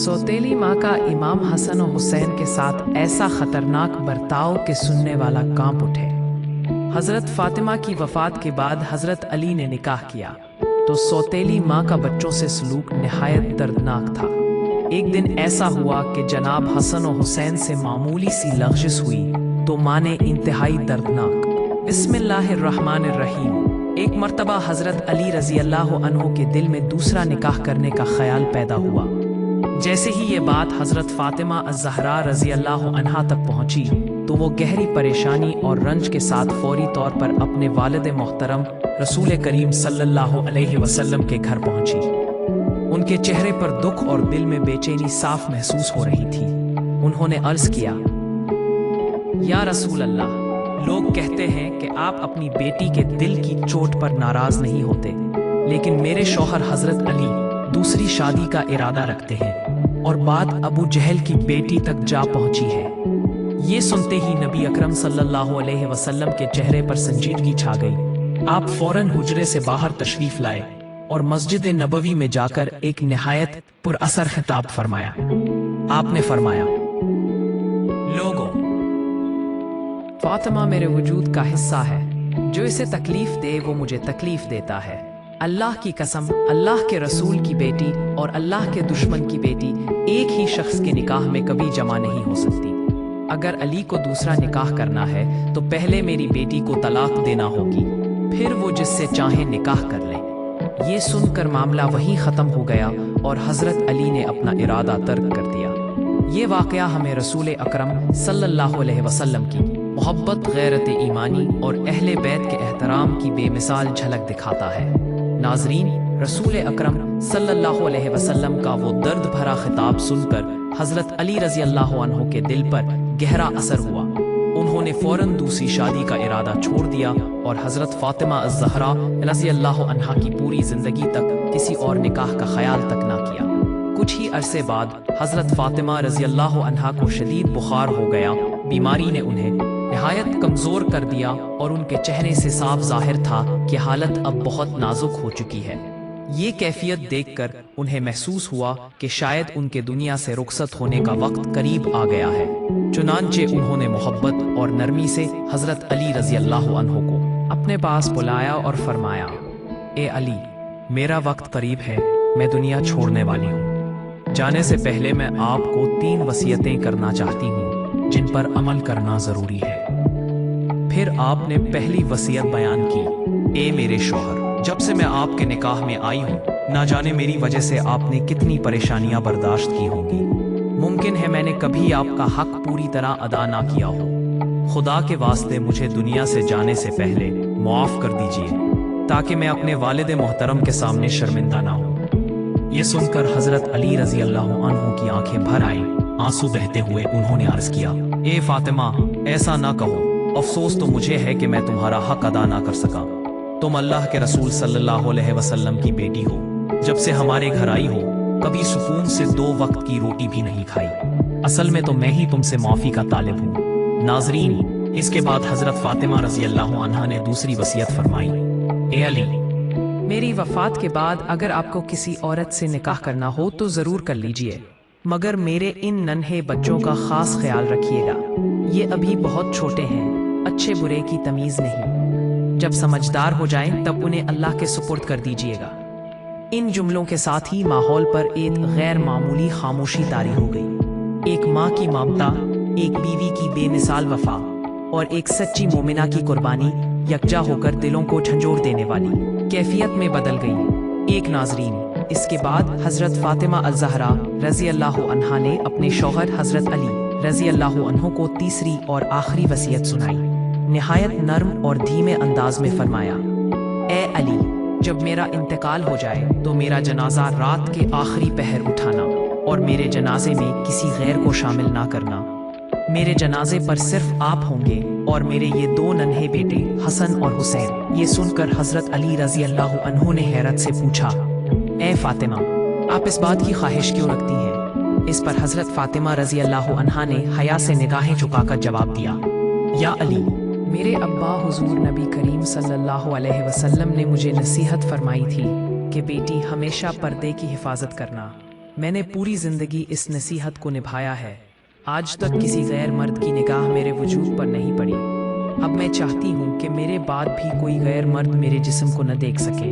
सौतेली माँ का इमाम हसन और हुसैन के साथ ऐसा खतरनाक बर्ताव के सुनने वाला कांप उठे। हजरत फातिमा की वफात के बाद हजरत अली ने निकाह किया तो सौतेली माँ का बच्चों से सलूक निहायत दर्दनाक था। एक दिन ऐसा हुआ कि जनाब हसन और हुसैन से मामूली सी लग़ज़िश हुई तो माँ ने इंतहाई दर्दनाक बिस्मिल्लाहिर्रहमानिर्रहीम। एक मर्तबा हजरत अली रजी अल्लाह अन्हो के दिल में दूसरा निकाह करने का ख्याल पैदा हुआ। जैसे ही ये बात हजरत फातिमा अज़-ज़हरा रजी अल्लाह अन्हा तक पहुंची तो वो गहरी परेशानी और रंज के साथ फौरी तौर पर अपने वालिद मोहतरम रसूल करीम सल्लल्लाहु अलैहि वसल्लम के घर पहुंची। उनके चेहरे पर दुख और दिल में बेचैनी साफ महसूस हो रही थी। उन्होंने अर्ज किया, या रसूल अल्लाह, लोग कहते हैं कि आप अपनी बेटी के दिल की चोट पर नाराज नहीं होते, लेकिन मेरे शौहर हजरत अली दूसरी शादी का इरादा रखते हैं और बात अबू जहल की बेटी तक जा पहुंची है। ये सुनते ही नबी अकरम सल्लल्लाहु अलैहि वसल्लम के चेहरे पर संजीदगी छा गई। आप फौरन हुजरे से बाहर तशरीफ लाए और मस्जिद नबवी में जाकर एक निहायत पुरअसर खिताब फरमाया। आपने फरमाया, लोगों, फातिमा मेरे वजूद का हिस्सा है। जो इसे तकलीफ दे वो मुझे तकलीफ देता है। अल्लाह की कसम, अल्लाह के रसूल की बेटी और अल्लाह के दुश्मन की बेटी एक ही शख्स के निकाह में कभी जमा नहीं हो सकती। अगर अली को दूसरा निकाह करना है तो पहले मेरी बेटी को तलाक देना होगी, फिर वो जिससे चाहे निकाह कर ले। ये सुनकर मामला वहीं ख़त्म हो गया और हज़रत अली ने अपना इरादा तर्क कर दिया। ये वाक़या हमें रसूल अकरम सल्लल्लाहु अलैहि वसल्लम की मोहब्बत, गैरत ईमानी और अहले बैत के एहतराम की बेमिसाल झलक दिखाता है। नाज़रीन, रसूल अकरम सल्लल्लाहु अलैहि वसल्लम का वो दर्द भरा खिताब सुनकर हज़रत अली रज़ी अल्लाह अन्हु के दिल पर गहरा असर हुआ। उन्होंने फ़ौरन दूसरी शादी का इरादा छोड़ दिया और हज़रत फातिमा अज़-ज़हरा रज़ी अल्लाह अन्हा की पूरी ज़िंदगी तक किसी और निकाह का ख्याल तक ना किया। कुछ ही अरसे बाद हज़रत फातिमा रज़ी अल्लाह अन्हा को शदीद बुखार हो गया। बीमारी ने उन्हें निहायत कमज़ोर कर दिया और उनके चेहरे से साफ जाहिर था कि हालत अब बहुत नाजुक हो चुकी है। ये कैफियत देखकर उन्हें महसूस हुआ कि शायद उनके दुनिया से रुखसत होने का वक्त करीब आ गया है। चुनांचे उन्होंने मोहब्बत और नरमी से हज़रत अली रज़ी अल्लाह अन्हु को अपने पास बुलाया और फरमाया, ए अली, मेरा वक्त करीब है, मैं दुनिया छोड़ने वाली हूँ। जाने से पहले मैं आपको 3 वसीयतें करना चाहती हूँ जिन पर अमल करना ज़रूरी है। फिर आपने पहली वसीयत बयान की, ए मेरे शौहर, जब से मैं आपके निकाह में आई हूँ, ना जाने मेरी वजह से आपने कितनी परेशानियां बर्दाश्त की होंगी। मुमकिन है मैंने कभी आपका हक पूरी तरह अदा ना किया हो। खुदा के वास्ते मुझे दुनिया से जाने से पहले मुआफ़ कर दीजिए ताकि मैं अपने वालिद मोहतरम के सामने शर्मिंदा ना हो। ये सुनकर हज़रत अली रज़ी अल्लाह अन्हु की आंखें भर आई। आंसू बहते हुए उन्होंने अर्ज किया, ए फातिमा, ऐसा ना कहो। अफसोस तो मुझे है कि मैं तुम्हारा हक अदा ना कर सका। तुम अल्लाह के रसूल सल्लल्लाहु अलैहि वसल्लम की बेटी हो। जब से हमारे घर आई हो कभी सुकून से 2 वक्त की रोटी भी नहीं खाई। असल में तो मैं ही तुमसे माफ़ी का तालिब हूँ। नाजरीन, इसके बाद हज़रत फातिमा रज़ी अल्लाह अन्हा ने दूसरी वसीयत फरमाई, ए अली, मेरी वफ़ात के बाद अगर आपको किसी औरत से निकाह करना हो तो ज़रूर कर लीजिए, मगर मेरे इन नन्हे बच्चों का ख़ास ख्याल रखिएगा। ये अभी बहुत छोटे हैं, अच्छे बुरे की तमीज़ नहीं। जब समझदार हो जाएं तब उन्हें अल्लाह के सुपुर्द कर दीजिएगा। इन जुमलों के साथ ही माहौल पर एक गैर मामूली खामोशी तारी हो गई। एक माँ की ममता, एक बीवी की बेमिसाल वफा और एक सच्ची मोमिना की कुर्बानी यकजा होकर दिलों को झंझोर देने वाली कैफियत में बदल गई। एक नाजरीन, इसके बाद हज़रत फातिमा अज़-ज़हरा रज़ी अल्लाह अन्हा ने अपने शौहर हज़रत अली रज़ी अल्लाह अन्हु को तीसरी और आखिरी वसीयत सुनाई। निहायत नर्म और धीमे अंदाज में फरमाया, ए अली, जब मेरा इंतकाल हो जाए तो मेरा जनाजा रात के आखिरी पहर उठाना और मेरे जनाजे में किसी गैर को शामिल ना करना। मेरे जनाजे पर सिर्फ आप होंगे और मेरे ये 2 नन्हे बेटे हसन और हुसैन। ये सुनकर हज़रत अली रज़ी अल्लाह अन्हु ने हैरत से पूछा, ए फातिमा, आप इस बात की ख्वाहिश क्यों रखती हैं? इस पर हज़रत फातिमा रज़ी अल्लाह अन्हा ने हया से निगाहें झुकाकर जवाब दिया, या अली, मेरे अब्बा हुजूर नबी करीम सल्लल्लाहु अलैहि वसल्लम ने मुझे नसीहत फरमाई थी कि बेटी हमेशा पर्दे की हिफाजत करना میں نے پوری زندگی اس نصیحت کو نبھایا ہے، آج تک کسی غیر مرد کی نگاہ میرے وجود پر نہیں پڑی۔ اب میں چاہتی ہوں کہ میرے بعد بھی کوئی غیر مرد میرے جسم کو نہ دیکھ سکے،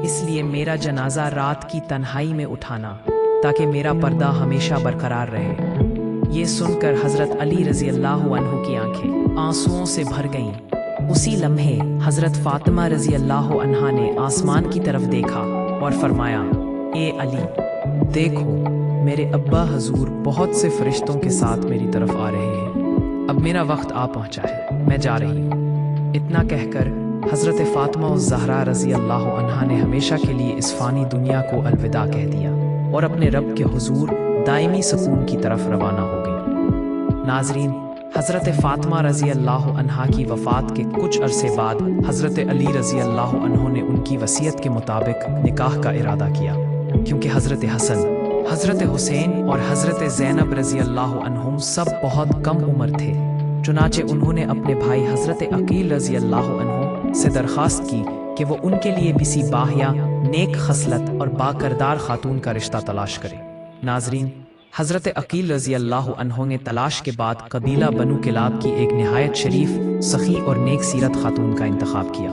اس لیے میرا جنازہ رات کی تنہائی میں اٹھانا تاکہ میرا پردہ ہمیشہ برقرار رہے۔ یہ سن کر حضرت علی رضی اللہ عنہ کی آنکھیں آنسوؤں سے بھر گئیں۔ اسی لمحے حضرت فاطمہ رضی اللہ عنہا نے آسمان کی طرف دیکھا اور فرمایا، اے علی، دیکھو میرے ابا حضور بہت سے فرشتوں کے ساتھ میری طرف آ رہے ہیں، اب میرا وقت آ پہنچا ہے، میں جا رہی ہوں۔ اتنا کہہ کر حضرت فاطمہ الزہرا رضی اللہ عنہا نے ہمیشہ کے لیے اس فانی دنیا کو الوداع کہہ دیا اور اپنے رب کے حضور دائمی سکون کی طرف روانہ ہو گئی۔ ناظرین، حضرت فاطمہ رضی اللہ عنہا کی وفات کے کچھ عرصے بعد حضرت علی رضی اللہ عنہ نے ان کی وصیت کے مطابق نکاح کا ارادہ کیا، کیونکہ حضرت حسن، حضرت حسین اور حضرت زینب رضی اللہ عنہم سب بہت کم عمر تھے۔ چنانچہ انہوں نے اپنے بھائی حضرت عقیل رضی اللہ عنہ سے درخواست کی کہ وہ ان کے لیے کسی باحیا، نیک خصلت اور باکردار خاتون کا رشتہ تلاش کرے۔ ناظرین، حضرت عقیل رضی اللہ عنہ نے تلاش کے بعد قبیلہ بنو کلاب کی ایک نہایت شریف، سخی اور نیک سیرت خاتون کا انتخاب کیا۔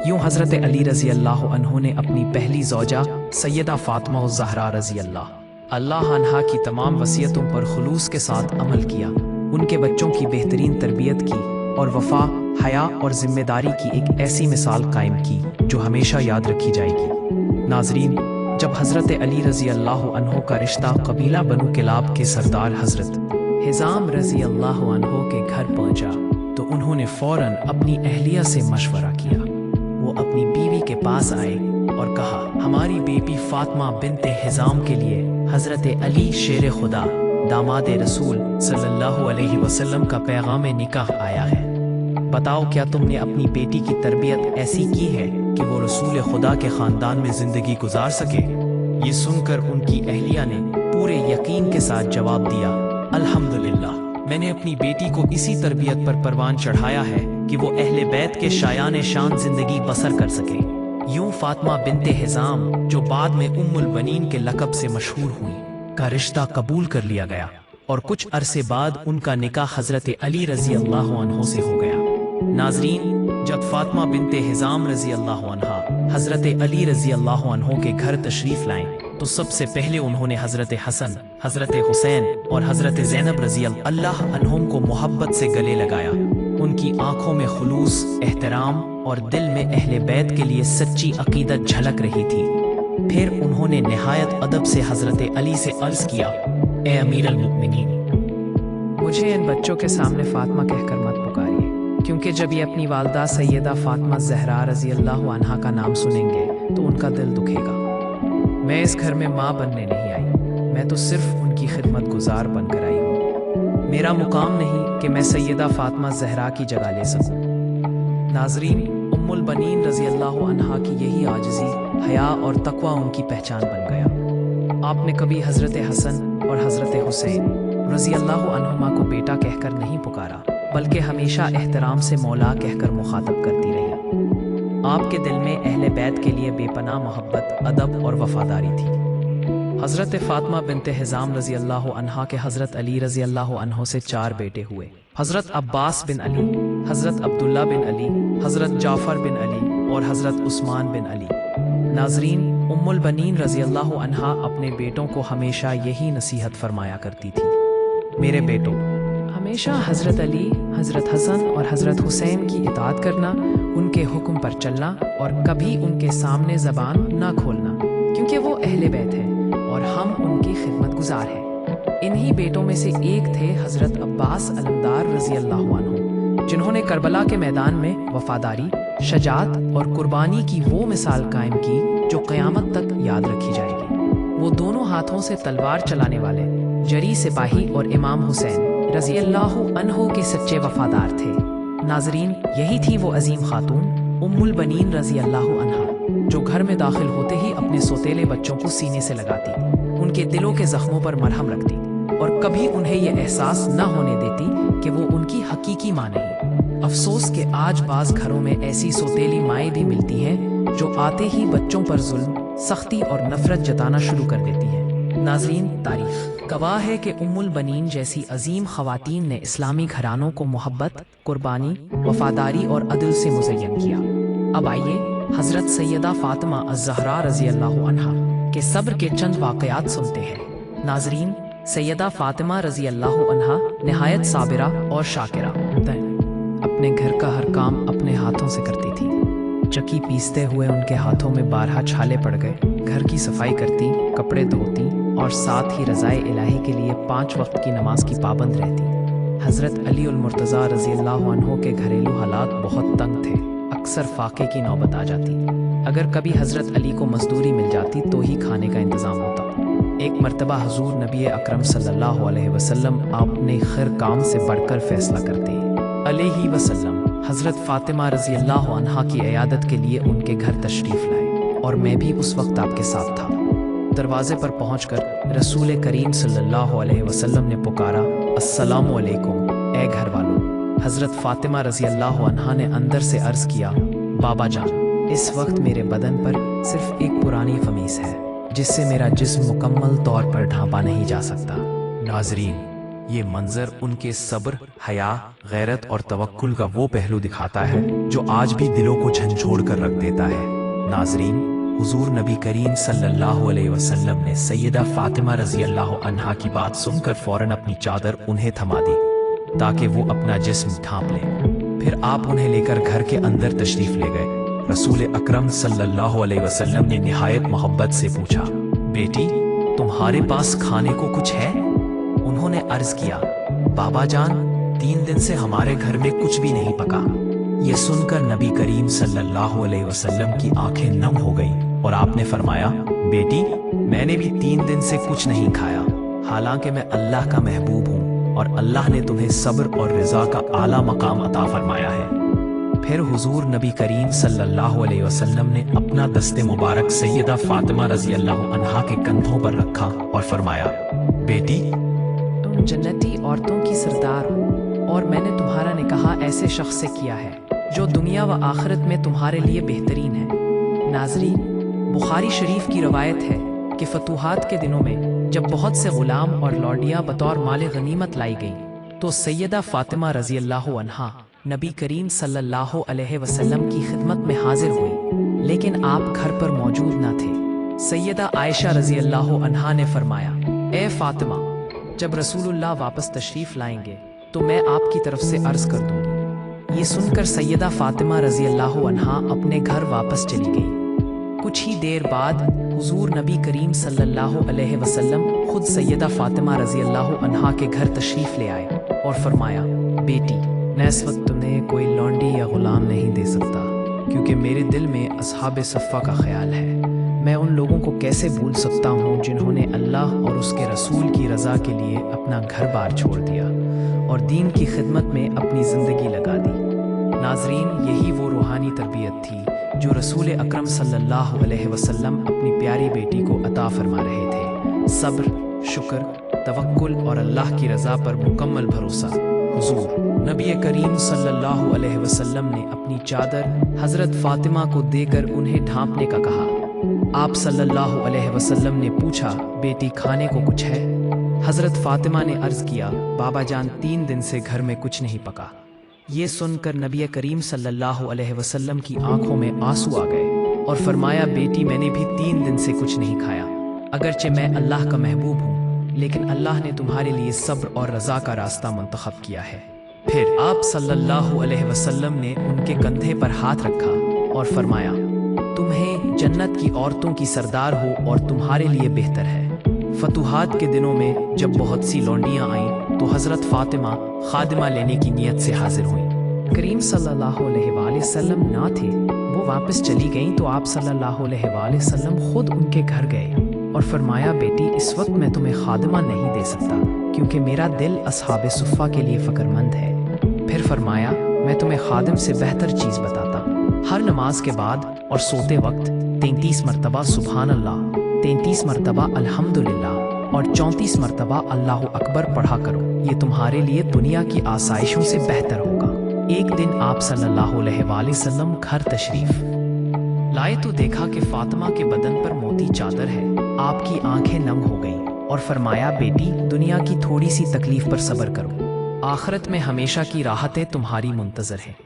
یوں حضرت علی رضی اللہ عنہ نے اپنی پہلی زوجہ سیدہ فاطمہ الزہرا رضی اللہ عنہا کی تمام وصیتوں پر خلوص کے ساتھ عمل کیا، ان کے بچوں کی بہترین تربیت کی اور وفا، حیا اور ذمہ داری کی ایک ایسی مثال قائم کی جو ہمیشہ یاد رکھی جائے گی۔ ناظرین، جب حضرت علی رضی اللہ عنہ کا رشتہ قبیلہ بنو کلاب کے سردار حضرت حزام رضی اللہ عنہ کے گھر پہنچا تو انہوں نے فوراً اپنی اہلیہ سے مشورہ کیا۔ وہ اپنی بیوی کے پاس آئے اور کہا، ہماری بیٹی فاطمہ بنت حزام کے لیے حضرت علی شیر خدا، داماد رسول صلی اللہ علیہ وسلم کا پیغام نکاح آیا ہے۔ بتاؤ، کیا تم نے اپنی بیٹی کی تربیت ایسی کی ہے کہ وہ رسول خدا کے خاندان میں زندگی گزار سکے؟ یہ سن کر ان کی اہلیہ نے پورے یقین کے ساتھ جواب دیا، الحمدللہ، میں نے اپنی بیٹی کو اسی تربیت پر پروان چڑھایا ہے کہ وہ اہل بیت کے شایان شان زندگی بسر کر سکے۔ یوں فاطمہ بنت حزام، جو بعد میں ام البنین کے لقب سے مشہور ہوئی، کا رشتہ قبول کر لیا گیا اور کچھ عرصے بعد ان کا نکاح حضرت علی رضی اللہ عنہ سے ہو گیا۔ ناظرین، جب فاطمہ بنت حزام رضی اللہ عنہا حضرت علی رضی اللہ عنہ کے گھر تشریف لائیں تو سب سے پہلے انہوں نے حضرت حسن، حضرت حسین اور حضرت زینب رضی اللہ عنہم کو محبت سے گلے لگایا۔ ان کی آنکھوں میں خلوص، احترام اور دل میں اہل بیت کے لیے سچی عقیدت جھلک رہی تھی۔ پھر انہوں نے نہایت ادب سے حضرت علی سے عرض کیا، اے امیر المؤمنین، مجھے ان بچوں کے سامنے فاطمہ کہہ کر مت پکاریے، کیونکہ جب یہ اپنی والدہ سیدہ فاطمہ الزہرا رضی اللہ عنہا کا نام سنیں گے تو ان کا دل دکھے گا۔ میں اس گھر میں ماں بننے نہیں آئی، میں تو صرف ان کی خدمت گزار بن کر آئی ہوں۔ میرا مقام نہیں کہ میں سیدہ فاطمہ الزہرا کی جگہ لے سکوں۔ ناظرین، ام البنین رضی اللہ عنہا کی یہی عاجزی، حیا اور تقوی ان کی پہچان بن گیا۔ آپ نے کبھی حضرت حسن اور حضرت حسین رضی اللہ عنہما کو بیٹا کہہ کر نہیں پکارا، بلکہ ہمیشہ احترام سے مولا کہہ کر مخاطب کرتی رہی۔ آپ کے دل میں اہل بیت کے لیے بے پناہ محبت، ادب اور وفاداری تھی۔ حضرت فاطمہ بنت حزام رضی اللہ عنہا کے حضرت علی رضی اللہ عنہ سے 4 بیٹے ہوئے، حضرت عباس بن علی، حضرت عبداللہ بن علی، حضرت جعفر بن علی اور حضرت عثمان بن علی۔ ناظرین، ام البنین رضی اللہ عنہا اپنے بیٹوں کو ہمیشہ یہی نصیحت فرمایا کرتی تھی، میرے بیٹوں، ہمیشہ حضرت علی، حضرت حسن اور حضرت حسین کی اطاعت کرنا، ان کے حکم پر چلنا اور کبھی ان کے سامنے زبان نہ کھولنا، کیونکہ وہ اہل بیت ہیں اور ہم ان کی خدمت گزار ہیں۔ انہی بیٹوں میں سے ایک تھے حضرت عباس علمدار رضی اللہ عنہ، جنہوں نے کربلا کے میدان میں وفاداری، شجاعت اور قربانی کی وہ مثال قائم کی جو قیامت تک یاد رکھی جائے گی۔ وہ دونوں ہاتھوں سے تلوار چلانے والے جری سپاہی اور امام حسین رضی اللہ عنہ کے سچے وفادار تھے۔ ناظرین، یہی تھی وہ عظیم خاتون ام البنین رضی اللہ عنہا جو گھر میں داخل ہوتے ہی اپنے سوتیلے بچوں کو سینے سے لگاتی، ان کے دلوں کے زخموں پر مرہم رکھتی اور کبھی انہیں یہ احساس نہ ہونے دیتی کہ وہ ان کی حقیقی ماں نہیں۔ افسوس کہ آج بعض گھروں میں ایسی سوتیلی مائیں بھی ملتی ہیں جو آتے ہی بچوں پر ظلم، سختی اور نفرت جتانا شروع کر دیتی ہیں۔ नाज़रीन, तारीख गवाह है कि उम्मुल बनीन जैसी अजीम ख़वातीन ने इस्लामी घरानों को मोहब्बत, कुर्बानी, वफादारी और अदल से मुज़य्यन किया। अब आइए हज़रत सैयदा फ़ातिमा अज़-ज़हरा रज़ी अल्लाह अन्हा के सब्र के चंद वाक़यात सुनते हैं। नाज़रीन, सैयदा फ़ातिमा रज़ी अल्लाह अन्हा नहायत साबिरा और शाकिरा अपने घर का हर काम अपने हाथों से करती थी। चक्की पीसते हुए उनके हाथों में बारहा छाले पड़ गए। घर की सफाई करती, कपड़े धोती और साथ ही रज़ाए इलाही के लिए 5 वक्त की नमाज की पाबंद रहती। हज़रत अली उल मुर्तज़ा रज़ी अल्लाह अन्हो के घरेलू हालात बहुत तंग थे। अक्सर फाके की नौबत आ जाती। अगर कभी हज़रत अली को मजदूरी मिल जाती तो ही खाने का इंतज़ाम होता। एक मर्तबा हुजूर नबी अकरम सल्लल्लाहु अलैहि वसल्लम अपने खैर काम से बढ़कर फैसला करते अलैहि वसल्लम हज़रत फ़ातिमा रज़ी अल्लाह अन्हा की इयादत के लिए उनके घर तशरीफ़ लाए और मैं भी उस वक्त आपके साथ था। दरवाजे पर पहुंचकर रसूल करीम सल्लल्लाहु अलैहि वसल्लम ने पुकारा, अस्सलामु अलैकुम ए घर वालों। हज़रत फ़ातिमा रज़ी अल्लाह अन्हा ने अंदर से अर्ज़ किया, बाबा जान, इस वक्त मेरे बदन पर सिर्फ एक पुरानी क़मीज़ है जिससे मेरा जिस्म मुकम्मल तौर पर ढांपा नहीं जा सकता। नाज़रीन, ये मंजर उनके सब्र, हया, गैरत और तवक्कुल का वो पहलू दिखाता है जो आज भी दिलों को झंझोड़ कर रख देता है। नाज़रीन, हुजूर नबी करीम सल्लल्लाहु अलैहि वसल्लम ने सैयदा फ़ातिमा रज़ी अल्लाह अन्हा की बात सुनकर फ़ौरन अपनी चादर उन्हें थमा दी ताकि वो अपना जिस्म ढांप लें। फिर आप उन्हें लेकर घर के अंदर तशरीफ़ ले गए। रसूल अकरम सल्लल्लाहु अलैहि वसल्लम ने निहायत मोहब्बत से पूछा, बेटी, तुम्हारे पास खाने को कुछ है? उन्होंने अर्ज़ किया, बाबा जान, 3 दिन से हमारे घर में कुछ भी नहीं पका। ये सुनकर नबी करीम सल्लल्लाहु अलैहि वसल्लम की आंखें नम हो गईं और आपने फरमाया, बेटी, मैंने भी 3 दिन से कुछ नहीं खाया। हालांकि मैं अल्लाह का महबूब हूँ और अल्लाह ने तुम्हें सब्र और रिज़ा का आला मकाम अता फरमाया है। फिर हुजूर नबी करीम सल्लल्लाहु अलैहि वसल्लम ने अपना दस्ते मुबारक सैयदा फ़ातिमा रज़ी अल्लाह अन्हा के कंधों पर रखा और फरमाया, बेटी, तुम जन्नती औरतों की सरदार हो और मैंने तुम्हारा निकाह ऐसे शख्स से किया है जो दुनिया व आखिरत में तुम्हारे लिए बेहतरीन है। नाज़रीन, बुखारी शरीफ की रवायत है कि फतूहात के दिनों में जब बहुत से गुलाम और लौंडियाँ बतौर माल गनीमत लाई गईं तो सैयदा फ़ातिमा रज़ी अल्लाह अन्हा नबी करीम सल्लल्लाहु अलैहि वसल्लम की खिदमत में हाजिर हुई, लेकिन आप घर पर मौजूद न थे। सैयदा आयशा रज़ी अल्लाह अन्हा ने फरमाया, ए फ़ातिमा, जब रसूलुल्लाह वापस तशरीफ़ लाएंगे तो मैं आपकी तरफ से अर्ज़ कर दूंगी। ये सुनकर सैयदा फ़ातिमा रज़ी अल्लाह अन्हा अपने घर वापस चली गई। कुछ ही देर बाद हुजूर नबी करीम सल्लल्लाहु अलैहि वसल्लम खुद सैयदा फ़ातिमा रज़ी अल्लाह अन्हा के घर तशरीफ़ ले आए और फरमाया, बेटी, मैं इस वक्त तुम्हें कोई लौंडी या गुलाम नहीं दे सकता क्योंकि मेरे दिल में अस्हाबे सफ़ा का ख्याल है। मैं उन लोगों को कैसे भूल सकता हूँ जिन्होंने अल्लाह और उसके रसूल की रज़ा के लिए अपना घर बार छोड़ दिया और दीन की खिदमत में अपनी ज़िंदगी लगा दी। नाज़रीन, यही वो रूहानी तरबियत थी जो रसूल अकरम सल्लल्लाहु अलैहि वसल्लम अपनी प्यारी बेटी को अता फरमा रहे थे। सब्र, शुक्र, तवक्कुल और अल्लाह की रज़ा पर मुकम्मल भरोसा। हुजूर नबी करीम सल्लल्लाहु अलैहि वसल्लम ने अपनी चादर हज़रत फ़ातिमा को देकर उन्हें ढांपने का कहा। आप सल्लल्लाहु अलैहि वसल्लम ने पूछा, बेटी, खाने को कुछ है? हज़रत फ़ातिमा ने अर्ज़ किया, बाबा जान, 3 दिन से घर में कुछ नहीं पका। ये सुनकर नबी करीम सल्लल्लाहु अलैहि वसल्लम की आंखों में आंसू आ गए और फरमाया, बेटी, मैंने भी 3 दिन से कुछ नहीं खाया। अगरचे मैं अल्लाह का महबूब हूँ, लेकिन अल्लाह ने तुम्हारे लिए सब्र और रज़ा का रास्ता मुंतखब किया है। फिर आप सल्लल्लाहु अलैहि वसल्लम ने उनके कंधे पर हाथ रखा और फरमाया, तुम्हें जन्नत की औरतों की सरदार हो और तुम्हारे लिए बेहतर है। फतूहात के दिनों में जब बहुत सी लौंडियाँ आईं तो हज़रत फ़ातिमा खादिमा लेने की नीयत से हाजिर हुईं। करीम सल्लल्लाहु अलैहि वसल्लम ना थे, वो वापस चली गईं तो आप सल्लल्लाहु अलैहि वसल्लम खुद उनके घर गए और फरमाया, बेटी, इस वक्त मैं तुम्हें खादिमा नहीं दे सकता क्योंकि मेरा दिल अस्हाबे सुफ़ा के लिए फ़िक्रमंद है। फिर फरमाया, मैं तुम्हें खादिम से बेहतर चीज़ बताता हूँ। हर नमाज के बाद और सोते वक्त 33 मरतबा सुबहान अल्लाह, 33 मरतबा अल्हम्दुलिल्लाह और 34 मरतबा अल्लाहु अकबर पढ़ा करो। ये तुम्हारे लिए दुनिया की आसाइशों से बेहतर होगा। एक दिन आप सल्लल्लाहु अलैहि वसल्लम घर तशरीफ़ लाए तो देखा कि फ़ातिमा के बदन पर मोती चादर है आप की आंखें नम हो गईं और फरमाया, बेटी, दुनिया की थोड़ी सी तकलीफ पर सब्र करो, आखिरत में हमेशा की राहतें तुम्हारी मुंतजर हैं।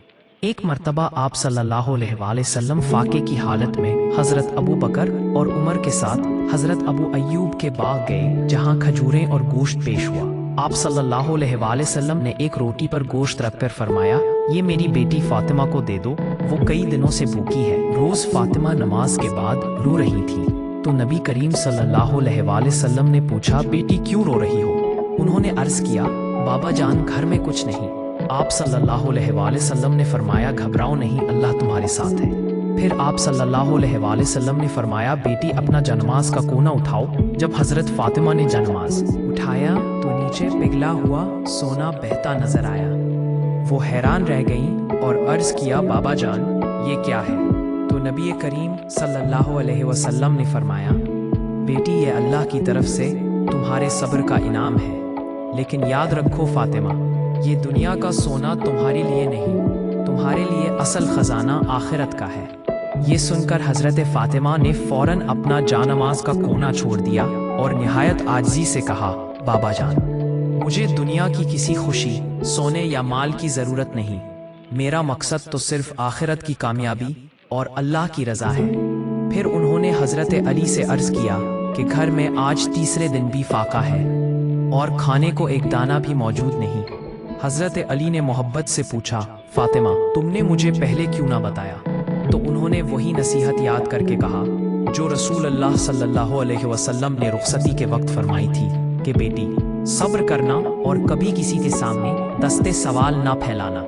एक मर्तबा आप सल्लल्लाहु अलैहि वसल्लम फाके की हालत में हज़रत अबू बकर और उमर के साथ हज़रत अबू अय्यूब के बाग गए, जहां खजूरें और गोश्त पेश हुआ। आप सल्लल्लाहु अलैहि वसल्लम ने एक रोटी पर गोश्त रखकर फरमाया, ये मेरी बेटी फातिमा को दे दो, वो कई दिनों से भूखी है। रोज़ फातिमा नमाज के बाद रो रही थी, तो नबी करीम सल्लल्लाहु अलैहि वसल्लम ने पूछा, बेटी क्यों रो रही हो? उन्होंने अर्ज़ किया, बाबा जान, घर में कुछ नहीं। आप सल्लल्लाहु अलैहि वसल्लम ने फरमाया, घबराओ नहीं, अल्लाह तुम्हारे साथ है। फिर आप सल्लल्लाहु अलैहि वसल्लम ने फरमाया, बेटी अपना जनमाज का कोना उठाओ। जब हज़रत फातिमा ने जनमाज उठाया तो नीचे पिघला हुआ सोना बहता नजर आया। वो हैरान रह गईं और अर्ज़ किया, बाबा जान, ये क्या है? तो नबी करीम सल्लल्लाहु अलैहि वसल्लम ने फरमाया, बेटी, ये अल्लाह की तरफ से तुम्हारे सब्र का इनाम है, लेकिन याद रखो फातिमा, ये दुनिया का सोना तुम्हारे लिए नहीं, तुम्हारे लिए असल खजाना आखिरत का है। ये सुनकर हजरत फातिमा ने फौरन अपना जानमाज का कोना छोड़ दिया और निहायत आजिज़ी से कहा, बाबा जान, मुझे दुनिया की किसी खुशी, सोने या माल की ज़रूरत नहीं। मेरा मकसद तो सिर्फ आखिरत की कामयाबी और अल्लाह की रज़ा है। फिर उन्होंने हजरत अली से अर्ज़ किया कि घर में आज तीसरे दिन भी फाका है और खाने को एक दाना भी मौजूद नहीं। हजरत अली ने मोहब्बत से पूछा, फातिमा, तुमने मुझे पहले क्यों ना बताया? तो उन्होंने वही नसीहत याद करके कहा जो रसूल अल्लाह सल्लल्लाहु अलैहि वसल्लम ने रुखसती के वक्त फरमाई थी कि बेटी, सब्र करना और कभी किसी के सामने दस्ते सवाल ना फैलाना।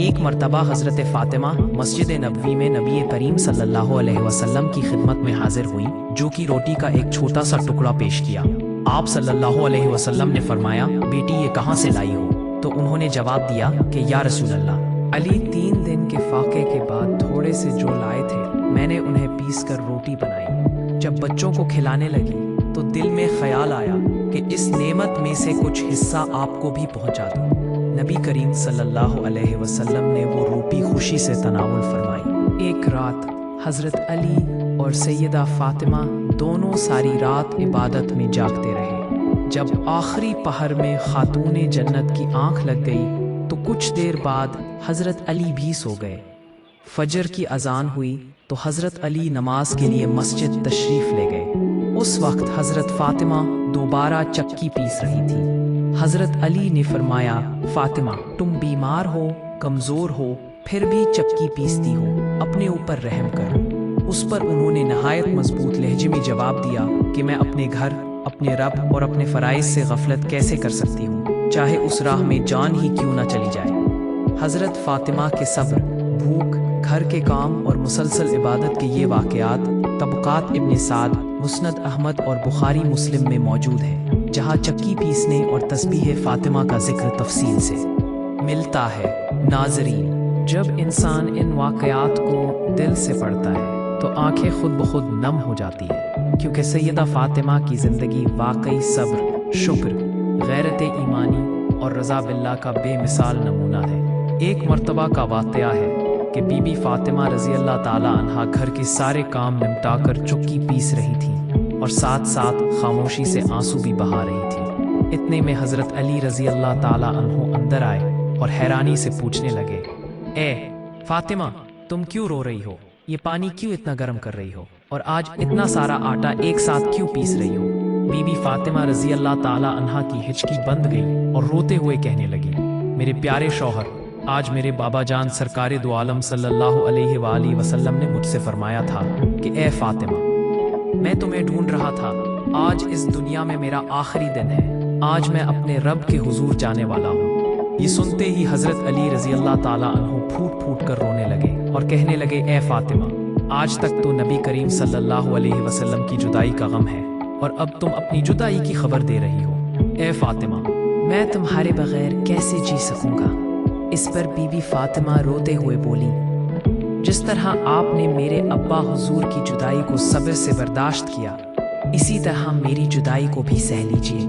एक मर्तबा हजरत फातिमा मस्जिद नबवी में नबी करीम सल्लल्लाहु अलैहि वसल्लम की खिदमत में हाजिर हुई, जो कि रोटी का एक छोटा सा टुकड़ा पेश किया। आप सल्लल्लाहु अलैहि वसल्लम ने फरमाया, बेटी, ये कहाँ से लाई हो? तो उन्होंने जवाब दिया कि या रसूल अल्लाह, अली 3 दिन के फाके के बाद थोड़े से जो लाए थे, मैंने उन्हें पीस कर रोटी बनाई। जब बच्चों को खिलाने लगी तो दिल में ख्याल आया कि इस नेमत में से कुछ हिस्सा आपको भी पहुंचा दूं। नबी करीम सल्लल्लाहु अलैहि वसल्लम ने वो रोटी खुशी से तनावुल फरमाई। एक रात हजरत अली और सैयदा फातिमा दोनों सारी रात इबादत में जागते रहे। जब आखिरी पहर में खातूने जन्नत की आंख लग गई तो कुछ देर बाद हजरत अली भी सो गए। फजर की अजान हुई तो हजरत अली नमाज के लिए मस्जिद तशरीफ ले गए। उस वक्त हजरत फातिमा दोबारा चक्की पीस रही थी। हजरत अली ने फरमाया, फातिमा, तुम बीमार हो, कमजोर हो, फिर भी चक्की पीसती हो, अपने ऊपर रहम करो। उस पर उन्होंने नहायत मजबूत लहजे में जवाब दिया कि मैं अपने घर, अपने रब और अपने फराइज से गफलत कैसे कर सकती हूँ, चाहे उस राह में जान ही क्यों ना चली जाए। हजरत फातिमा के सब्र, भूख, घर के काम और मुसलसल इबादत के ये वाक़यात तबक़ात इब्न साद, मुस्नद अहमद और बुखारी मुस्लिम में मौजूद है, जहाँ चक्की पीसने और तस्बीह फातिमा का जिक्र तफसील से मिलता है। नाज़रीन, जब इंसान इन वाक़यात को दिल से पढ़ता है तो आंखें खुद ब खुद नम हो जाती है, क्योंकि सैयदा फातिमा की ज़िंदगी वाकई सब्र, शुक्र, गैरत ईमानी और रज़ा बिल्लाह का बेमिसाल नमूना है। एक मर्तबा का वाक़या है कि बीबी फातिमा रज़ी अल्लाह ताला अन्हा घर के सारे काम निपटाकर चक्की पीस रही थी और साथ साथ खामोशी से आंसू भी बहा रही थी। इतने में हज़रत अली रज़ी अल्लाह ताला अन्हु अंदर आए और हैरानी से पूछने लगे, ए फातिमा, तुम क्यों रो रही हो? ये पानी क्यों इतना गर्म कर रही हो? और आज इतना सारा आटा एक साथ क्यों पीस रही हो? बीबी फातिमा रज़ी अल्लाह ताला अन्हा की हिचकी बंद गई और रोते हुए कहने लगी, मेरे प्यारे शौहर, आज मेरे बाबा जान सरकारे दो आलम सल्लल्लाहु अलैहि वाली वसल्लम ने मुझसे फरमाया था कि ए फातिमा, मैं तुम्हें ढूंढ रहा था। आज इस दुनिया में मेरा आखिरी दिन है। आज मैं अपने रब के हुजूर जाने वाला हूँ। ये सुनते ही हजरत अली रजी अल्लाह ताला अन्हु फूट फूट कर रोने लगे और कहने लगे, ए फातिमा, आज तक तो नबी करीम सल्लल्लाहु अलैहि वसल्लम की जुदाई का गम है और अब तुम अपनी जुदाई की खबर दे रही हो। ए फातिमा, मैं तुम्हारे बगैर कैसे जी सकूंगा? इस पर बीबी फातिमा रोते हुए बोली, जिस तरह आपने मेरे अब्बा हुजूर की जुदाई को सब्र से बर्दाश्त किया, इसी तरह मेरी जुदाई को भी सह लीजिए।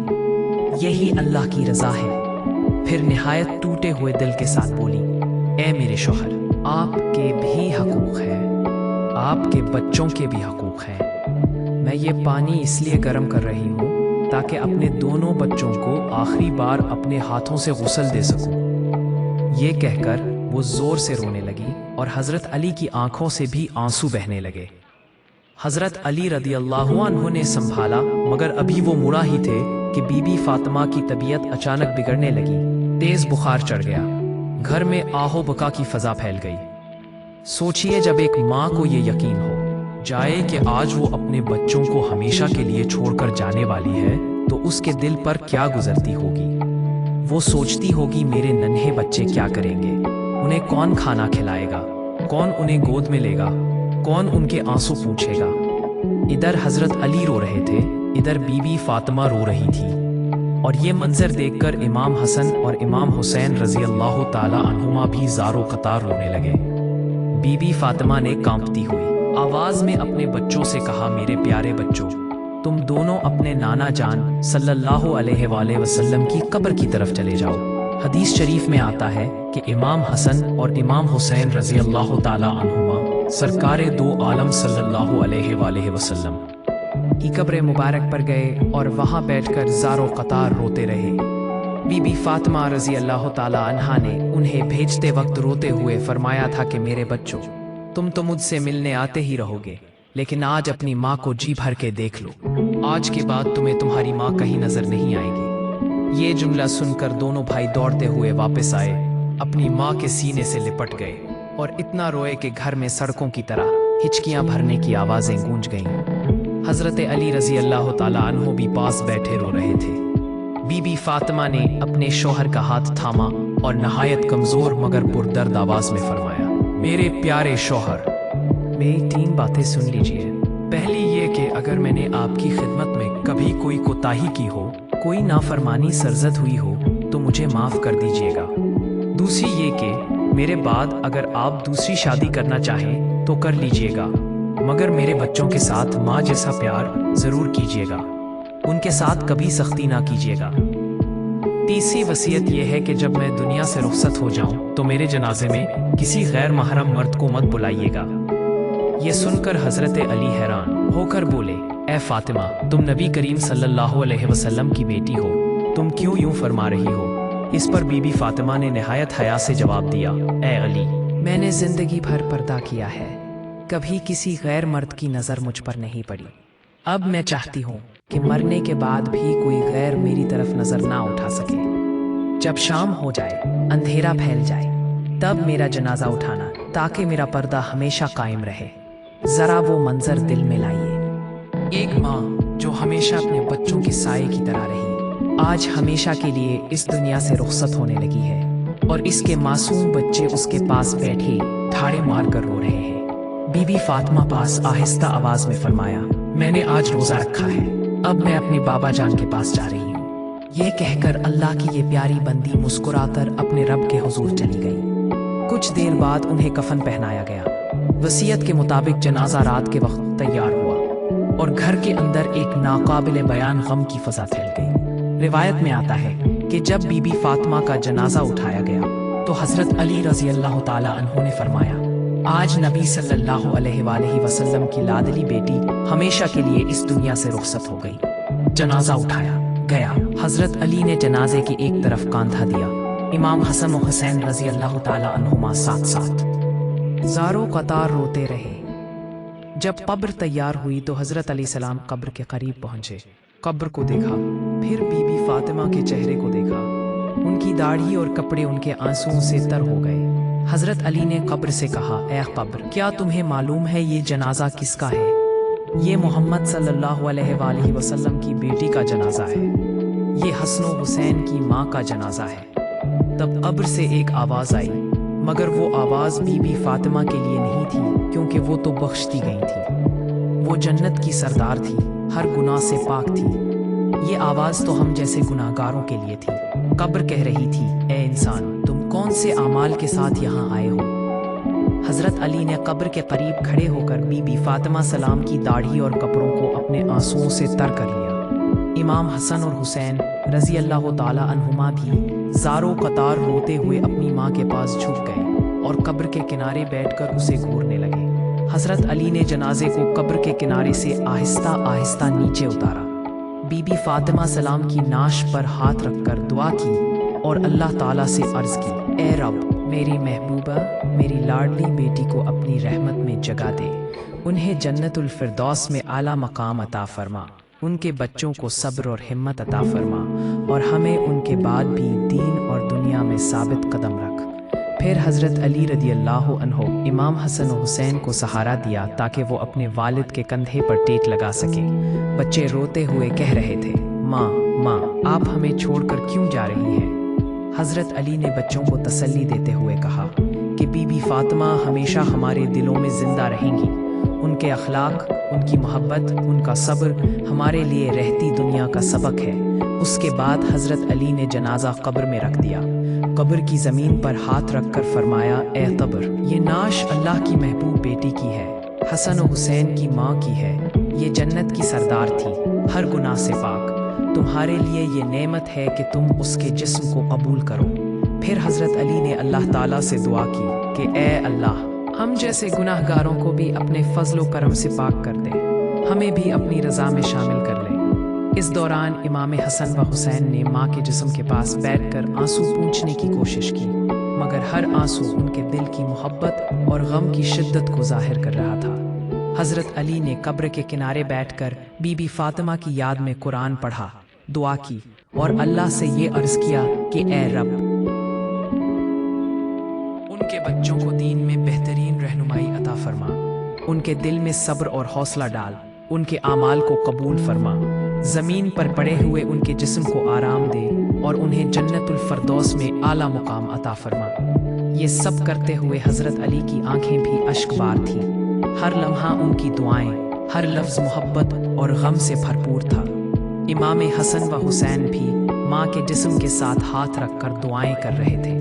यही अल्लाह की रज़ा है। फिर निहायत टूटे हुए दिल के साथ बोली, ए मेरे शौहर, आपके भी हकूक़ हैं, आपके बच्चों के भी हकूक़ हैं। میں یہ پانی اس لیے گرم کر رہی ہوں تاکہ اپنے دونوں بچوں کو آخری بار اپنے ہاتھوں سے غسل دے سکوں۔ یہ کہہ کر وہ زور سے رونے لگی اور حضرت علی کی آنکھوں سے بھی آنسو بہنے لگے۔ حضرت علی رضی اللہ عنہ نے سنبھالا، مگر ابھی وہ مڑا ہی تھے کہ بی بی فاطمہ کی طبیعت اچانک بگڑنے لگی۔ تیز بخار چڑھ گیا، گھر میں آہو بکا کی فضا پھیل گئی۔ سوچئے جب ایک ماں کو یہ یقین ہو جائے کہ آج وہ اپنے بچوں کو ہمیشہ کے لیے چھوڑ کر جانے والی ہے تو اس کے دل پر کیا گزرتی ہوگی۔ وہ سوچتی ہوگی میرے ننھے بچے کیا کریں گے، انہیں کون کھانا کھلائے گا، کون انہیں گود میں لے گا، کون ان کے آنسو پوچھے گا۔ ادھر حضرت علی رو رہے تھے، ادھر بی بی فاطمہ رو رہی تھی، اور یہ منظر دیکھ کر امام حسن اور امام حسین رضی اللہ تعالی عنہما بھی زار و قطار رونے لگے۔ بی بی فاطمہ نے کانپتی ہوئی آواز میں اپنے بچوں سے کہا، میرے پیارے بچوں، تم دونوں اپنے نانا جان صلی اللہ علیہ وآلہ وسلم کی قبر کی طرف چلے جاؤ۔ حدیث شریف میں آتا ہے کہ امام حسن اور امام حسین رضی اللہ تعالی عنہما سرکار دو عالم صلی اللہ علیہ وآلہ وسلم کی قبر مبارک پر گئے اور وہاں بیٹھ کر زار و قطار روتے رہے۔ بی بی فاطمہ رضی اللہ تعالی عنہا نے انہیں بھیجتے وقت روتے ہوئے فرمایا تھا کہ میرے بچوں، تم تو مجھ سے ملنے آتے ہی رہو گے، لیکن آج اپنی ماں کو جی بھر کے دیکھ لو، آج کے بعد تمہیں تمہاری ماں کہیں نظر نہیں آئے گی۔ یہ جملہ سن کر دونوں بھائی دوڑتے ہوئے واپس آئے، اپنی ماں کے سینے سے لپٹ گئے اور اتنا روئے کہ گھر میں سڑکوں کی طرح ہچکیاں بھرنے کی آوازیں گونج گئیں۔ حضرت علی رضی اللہ تعالی عنہ بھی پاس بیٹھے رو رہے تھے۔ بی بی فاطمہ نے اپنے شوہر کا ہاتھ تھاما اور نہایت کمزور مگر پردرد آواز میں فرمایا، میرے پیارے شوہر، میری 3 باتیں سن لیجئے۔ پہلی یہ کہ اگر میں نے آپ کی خدمت میں کبھی کوئی کوتاہی کی ہو، کوئی نافرمانی سرزد ہوئی ہو تو مجھے معاف کر دیجئے گا۔ دوسری یہ کہ میرے بعد اگر آپ دوسری شادی کرنا چاہیں تو کر لیجئے گا، مگر میرے بچوں کے ساتھ ماں جیسا پیار ضرور کیجئے گا، ان کے ساتھ کبھی سختی نہ کیجئے گا۔ تیسری وصیت یہ ہے کہ جب میں دنیا سے رخصت ہو جاؤں تو میرے جنازے میں کسی غیر محرم مرد کو مت بلائیے گا۔ یہ سن کر حضرت علی حیران ہو کر بولے، اے فاطمہ، تم نبی کریم صلی اللہ علیہ وسلم کی بیٹی ہو، تم کیوں یوں فرما رہی ہو؟ اس پر بی بی فاطمہ نے نہایت حیا سے جواب دیا، اے علی، میں نے زندگی بھر پردہ کیا ہے، کبھی کسی غیر مرد کی نظر مجھ پر نہیں پڑی۔ اب میں چاہتی ہوں کہ مرنے کے بعد بھی کوئی غیر میری طرف نظر نہ اٹھا سکے۔ جب شام ہو جائے، اندھیرا پھیل جائے، تب میرا جنازہ اٹھانا تاکہ میرا پردہ ہمیشہ قائم رہے۔ ذرا وہ منظر دل میں لائیے، ایک ماں جو ہمیشہ اپنے بچوں کے سائے کی طرح رہی، آج ہمیشہ کے لیے اس دنیا سے رخصت ہونے لگی ہے، اور اس کے معصوم بچے اس کے پاس بیٹھے ٹھاڑے مار کر رو رہے ہیں۔ بی بی فاطمہ پاس آہستہ آواز میں فرمایا، میں نے آج روزہ رکھا ہے، اب میں اپنی بابا جان کے پاس جا رہی ہوں۔ یہ کہہ کر اللہ کی یہ پیاری بندی مسکرا کر اپنے رب کے حضور چلی گئی۔ کچھ دیر بعد انہیں کفن پہنایا گیا۔ وصیت کے مطابق جنازہ رات کے وقت تیار ہوا اور گھر کے اندر ایک ناقابل بیان غم کی فضا پھیل گئی۔ روایت میں آتا ہے کہ جب بی بی فاطمہ کا جنازہ اٹھایا گیا تو حضرت علی رضی اللہ تعالی عنہ نے فرمایا، آج نبی صلی اللہ علیہ وآلہ وسلم کی لاڈلی بیٹی ہمیشہ کے لیے اس دنیا سے رخصت ہو گئی۔ جنازہ اٹھایا گیا، حضرت علی نے جنازے کی ایک طرف کاندھا دیا، امام حسن و حسین رضی اللہ تعالی عنہما ساتھ ساتھ زار و قطار روتے رہے۔ جب قبر تیار ہوئی تو حضرت علیہ السلام قبر کے قریب پہنچے، قبر کو دیکھا، پھر بی بی فاطمہ کے چہرے کو دیکھا، ان کی داڑھی اور کپڑے ان کے آنسوؤں سے تر ہو گئے۔ حضرت علی نے قبر سے کہا، اے قبر، کیا تمہیں معلوم ہے یہ جنازہ کس کا ہے؟ یہ محمد صلی اللہ علیہ وآلہ وسلم کی بیٹی کا جنازہ ہے، یہ حسن و حسین کی ماں کا جنازہ ہے۔ تب قبر سے ایک آواز آئی، مگر وہ آواز بی بی فاطمہ کے لیے نہیں تھی، کیونکہ وہ تو بخش دی گئی تھی، وہ جنت کی سردار تھی، ہر گناہ سے پاک تھی۔ یہ آواز تو ہم جیسے گناہگاروں کے لیے تھی۔ قبر کہہ رہی تھی، اے انسان، تم کون سے اعمال کے ساتھ یہاں آئے ہو؟ حضرت علی نے قبر کے قریب کھڑے ہو کر بی بی فاطمہ سلام کی داڑھی اور کپڑوں کو اپنے آنسوؤں سے تر کر لیا۔ امام حسن اور حسین رضی اللہ تعالی عنہما بھی زار و قطار روتے ہوئے اپنی ماں کے پاس جھک گئے اور قبر کے کنارے بیٹھ کر اسے گھورنے لگے۔ हज़रत अली ने जनाजे को कब्र के किनारे से आहिस्ता आहिस्ता नीचे उतारा। बीबी फातिमा सलाम की नाश पर हाथ रखकर दुआ की और अल्लाह ताला से अर्ज़ की, ए रब, मेरी महबूबा, मेरी लाडली बेटी को अपनी रहमत में जगा दे, उन्हें जन्नतुल फिरदौस में आला मकाम अता फरमा, उनके बच्चों को सब्र और हिम्मत अता फरमा और हमें उनके बाद भी दीन और दुनिया में साबित कदम रख। फिर हज़रत अली रदी अल्लाह अन्हो इमाम हसन और हुसैन को सहारा दिया ताकि वो अपने वालिद के कंधे पर टेक लगा सके। बच्चे रोते हुए कह रहे थे, माँ माँ, आप हमें छोड़कर क्यों जा रही हैं? हज़रत अली ने बच्चों को तसल्ली देते हुए कहा कि बीबी फातिमा हमेशा हमारे दिलों में ज़िंदा रहेंगी। उनके अखलाक, उनकी मोहब्बत, उनका सब्र हमारे लिए रहती दुनिया का सबक है। उसके बाद हज़रत अली ने जनाजा कब्र में रख दिया। कब्र की ज़मीन पर हाथ रखकर फरमाया, ए कब्र, ये नाश अल्लाह की महबूब बेटी की है, हसन और हुसैन की माँ की है। ये जन्नत की सरदार थी, हर गुनाह से पाक। तुम्हारे लिए ये नेमत है कि तुम उसके जिस्म को कबूल करो। फिर हज़रत अली ने अल्लाह ताला से दुआ की कि ए अल्लाह, हम जैसे गुनाहगारों को भी अपने फजल व करम से पाक कर दे, हमें भी अपनी रज़ा में शामिल कर ले। इस दौरान इमाम हसन व हुसैन ने माँ के जिस्म के पास बैठकर आंसू पूंछने की कोशिश की, मगर हर आंसू उनके दिल की मोहब्बत और गम की शिद्दत को जाहिर कर रहा था। हज़रत अली ने कब्र के किनारे बैठकर बीबी फातिमा की याद में कुरान पढ़ा, दुआ की और अल्लाह से ये अर्ज़ किया कि ए रब, उनके बच्चों को दीन में बेहतरीन रहनुमाई अता फरमा, उनके दिल में सब्र और हौसला डाल, उनके आमाल को कबूल फरमा, ज़मीन पर पड़े हुए उनके जिस्म को आराम दे और उन्हें जन्नतुल फिरदौस में आला मुकाम अता फरमा। ये सब करते हुए हज़रत अली की आंखें भी अश्कबार थीं। हर लम्हा उनकी दुआएं, हर लफ्ज़ मोहब्बत और गम से भरपूर था। इमाम हसन व हुसैन भी माँ के जिस्म के साथ हाथ रखकर दुआएं कर रहे थे।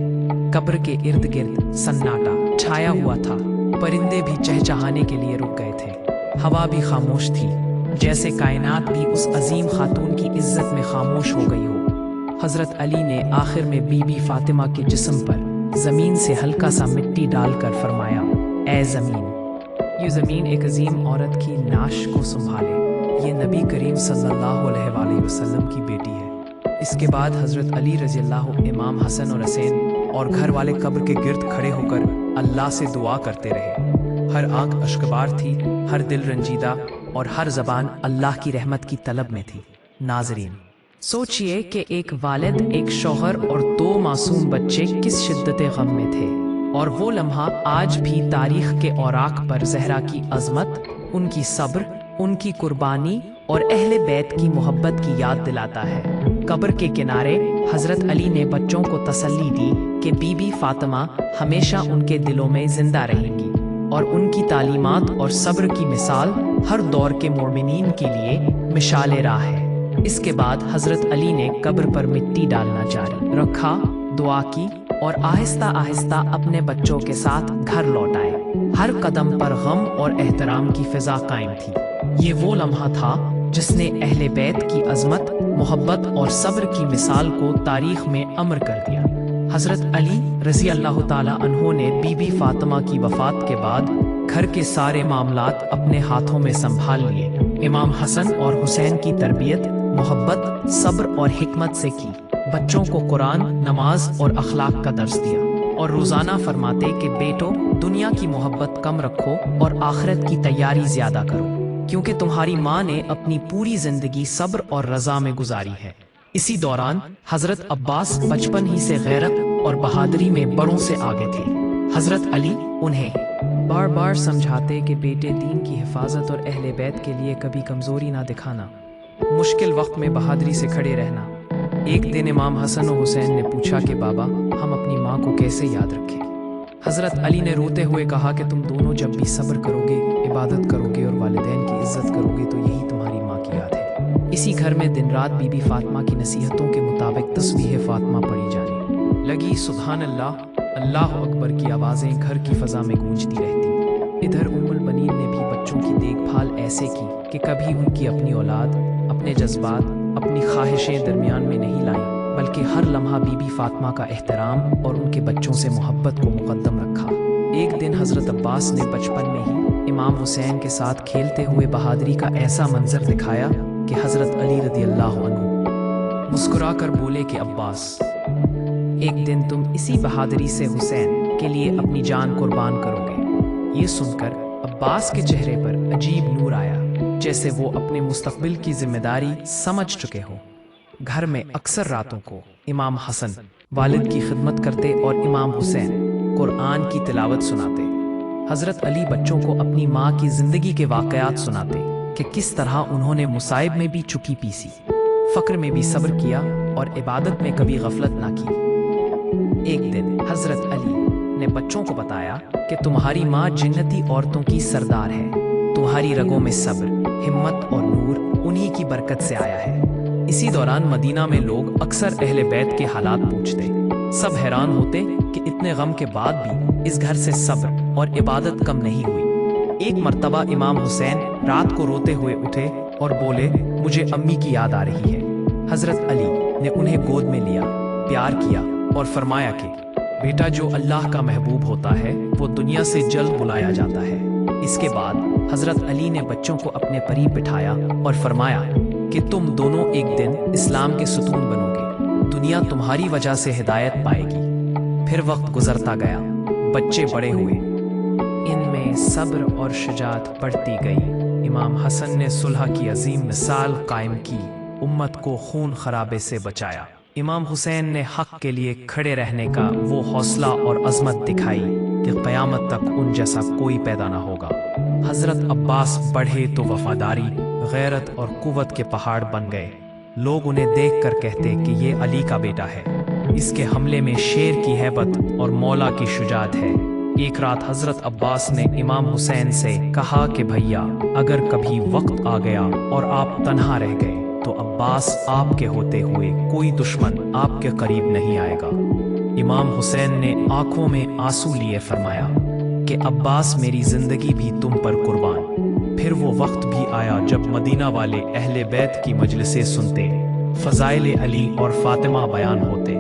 कब्र के इर्द गिर्द सन्नाटा छाया हुआ था, परिंदे भी चहचहाने के लिए रुक गए थे, हवा भी खामोश थी, जैसे कायनात भी उस अजीम खातून की इज्जत में खामोश हो गई हो। हज़रत अली ने आखिर में बीबी फातिमा के जिस्म पर ज़मीन से हल्का सा मिट्टी डालकर फरमाया, ए ज़मीन, ये ज़मीन एक अजीम औरत की नाश को संभाले, ये नबी करीम सल्लल्लाहु अलैहि वसल्लम की बेटी है। इसके बाद हज़रत अली रज़ी अल्लाह इमाम हसन और हुसैन और घर वाले कब्र के गिर्द खड़े होकर अल्लाह से दुआ करते रहे। हर आंख अश्कबार थी, हर दिल रंजीदा और हर ज़बान अल्लाह की रहमत की तलब में थी। नाज़रीन, सोचिए कि एक वालिद, एक शौहर और दो मासूम बच्चे किस शिद्दत गम में थे, और वो लम्हा आज भी तारीख के औराक पर ज़हरा की अज़मत, उनकी सब्र, उनकी कुर्बानी और अहले बैत की मोहब्बत की याद दिलाता है। कब्र के किनारे हज़रत अली ने बच्चों को तसल्ली दी कि बीबी फातिमा हमेशा उनके दिलों में जिंदा रहेंगी और उनकी तालीमात और सब्र की मिसाल हर दौर के मोमिनीन के लिए मिसाल राह है। इसके बाद हज़रत अली ने कब्र पर मिट्टी डालना जारी रखा, दुआ की और आहिस्ता आहिस्ता अपने बच्चों के साथ घर लौट आए। हर कदम पर गम और एहतराम की फिजा कायम थी। ये वो लम्हा था जिसने अहले बैत की अजमत, मोहब्बत और सब्र की मिसाल को तारीख में अमर कर दिया। हज़रत अली रज़ी अल्लाह ताला अन्हो ने बीबी फातिमा की वफ़ात के बाद घर के सारे मामलात अपने हाथों में संभाल लिए। इमाम हसन और हुसैन की तरबियत मोहब्बत, सब्र और हिकमत से की। बच्चों को कुरान, नमाज और अखलाक का दर्स दिया और रोज़ाना फरमाते कि बेटो, दुनिया की मोहब्बत कम रखो और आखिरत की तैयारी ज़्यादा करो, क्योंकि तुम्हारी माँ ने अपनी पूरी ज़िंदगी सब्र और रज़ा में गुजारी है। इसी दौरान हज़रत अब्बास बचपन ही से गैरत और बहादुरी में बड़ों से आगे थे। हज़रत अली उन्हें बार बार समझाते कि बेटे, दीन की हिफाजत और अहले बैत के लिए कभी कमज़ोरी ना दिखाना, मुश्किल वक्त में बहादुरी से खड़े रहना। एक दिन इमाम हसन और हुसैन ने पूछा कि बाबा, हम अपनी माँ को कैसे याद रखें? हज़रत अली ने रोते हुए कहा कि तुम दोनों जब भी सब्र करोगे, इबादत करोगे और वालिदैन की इज्जत करोगे तो यही तुम्हारी माँ की याद है। इसी घर में दिन रात बीबी फातिमा की नसीहतों के मुताबिक तस्बीह फातिमा पढ़ी जाने लगी। सुभान अल्लाह, अल्लाह अकबर की आवाज़ें घर की फ़ज़ा में गूंजती रहती। इधर उम्मुल बनीन ने भी बच्चों की देखभाल ऐसे की कि कभी उनकी अपनी औलाद, अपने जज्बात, अपनी ख्वाहिशें दरमियान में नहीं लाईं, बल्कि हर लम्हा बीबी फातिमा का एहतराम और उनके बच्चों से मोहब्बत को मुकद्दम रखा। ایک دن حضرت عباس نے بچپن میں ہی امام حسین کے ساتھ کھیلتے ہوئے بہادری کا ایسا منظر دکھایا کہ حضرت علی رضی اللہ عنہ مسکرا کر بولے کہ عباس، ایک دن تم اسی بہادری سے حسین کے لیے اپنی جان قربان کرو گے۔ یہ سن کر عباس کے چہرے پر عجیب نور آیا، جیسے وہ اپنے مستقبل کی ذمہ داری سمجھ چکے ہوں۔ گھر میں اکثر راتوں کو امام حسن والد کی خدمت کرتے اور امام حسین قرآن کی تلاوت سناتے۔ حضرت علی بچوں کو اپنی ماں کی زندگی کے واقعات سناتے کہ کس طرح انہوں نے مصائب میں بھی چکی پیسی، فقر میں بھی صبر کیا اور عبادت میں کبھی غفلت نہ کی۔ ایک دن حضرت علی نے بچوں کو بتایا کہ تمہاری ماں جنتی عورتوں کی سردار ہے، تمہاری رگوں میں صبر، ہمت اور نور انہی کی برکت سے آیا ہے۔ اسی دوران مدینہ میں لوگ اکثر اہل بیت کے حالات پوچھتے، سب حیران ہوتے کہ اتنے غم کے بعد بھی اس گھر سے صبر اور عبادت کم نہیں ہوئی۔ ایک مرتبہ امام حسین رات کو روتے ہوئے اٹھے اور بولے، مجھے امی کی یاد آ رہی ہے۔ حضرت علی نے انہیں گود میں لیا، پیار کیا اور فرمایا کہ بیٹا، جو اللہ کا محبوب ہوتا ہے وہ دنیا سے جلد بلایا جاتا ہے۔ اس کے بعد حضرت علی نے بچوں کو اپنے قریب بٹھایا اور فرمایا کہ تم دونوں ایک دن اسلام کے ستون بنو گے، دنیا تمہاری وجہ سے ہدایت پائے گی۔ پھر وقت گزرتا گیا، بچے بڑے ہوئے، ان میں صبر اور شجاعت بڑھتی گئی۔ امام حسن نے صلح کی عظیم مثال قائم کی، امت کو خون خرابے سے بچایا۔ امام حسین نے حق کے لیے کھڑے رہنے کا وہ حوصلہ اور عظمت دکھائی کہ قیامت تک ان جیسا کوئی پیدا نہ ہوگا۔ حضرت عباس بڑھے تو وفاداری، غیرت اور قوت کے پہاڑ بن گئے۔ لوگ انہیں دیکھ کر کہتے کہ یہ علی کا بیٹا ہے، اس کے حملے میں شیر کی ہیبت اور مولا کی شجاعت ہے۔ ایک رات حضرت عباس نے امام حسین سے کہا کہ بھیا، اگر کبھی وقت آ گیا اور آپ تنہا رہ گئے تو عباس آپ کے ہوتے ہوئے کوئی دشمن آپ کے قریب نہیں آئے گا۔ امام حسین نے آنکھوں میں آنسو لیے فرمایا کہ عباس، میری زندگی بھی تم پر قربان۔ پھر وہ وقت بھی آیا جب مدینہ والے اہل بیت کی مجلسیں سنتے، فضائل علی اور فاطمہ بیان ہوتے۔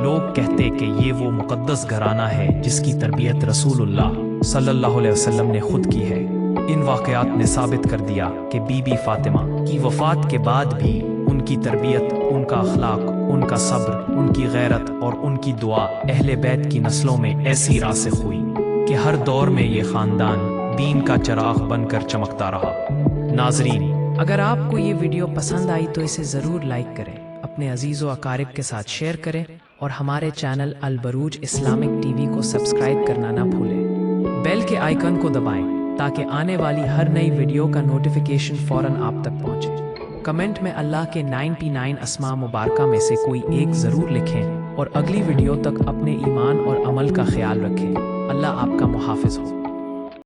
لوگ کہتے کہ یہ وہ مقدس گھرانہ ہے جس کی تربیت رسول اللہ صلی اللہ علیہ وسلم نے خود کی ہے۔ ان واقعات نے ثابت کر دیا کہ بی بی فاطمہ کی وفات کے بعد بھی ان کی تربیت، ان کا اخلاق، ان کا صبر، ان کی غیرت اور ان کی دعا اہل بیت کی نسلوں میں ایسی راسخ ہوئی کہ ہر دور میں یہ خاندان دین کا چراغ بن کر چمکتا رہا۔ ناظرین، اگر آپ کو یہ ویڈیو پسند آئی تو اسے ضرور لائک کریں، اپنے عزیز و اقارب کے ساتھ شیئر کریں اور ہمارے چینل البروج اسلامک ٹی وی کو سبسکرائب کرنا نہ بھولیں۔ بیل کے آئیکن کو دبائیں تاکہ آنے والی ہر نئی ویڈیو کا نوٹیفیکیشن فوراً آپ تک پہنچے۔ کمنٹ میں اللہ کے 99 اسماء مبارکہ میں سے کوئی ایک ضرور لکھیں اور اگلی ویڈیو تک اپنے ایمان اور عمل کا خیال رکھیں۔ اللہ آپ کا محافظ ہو۔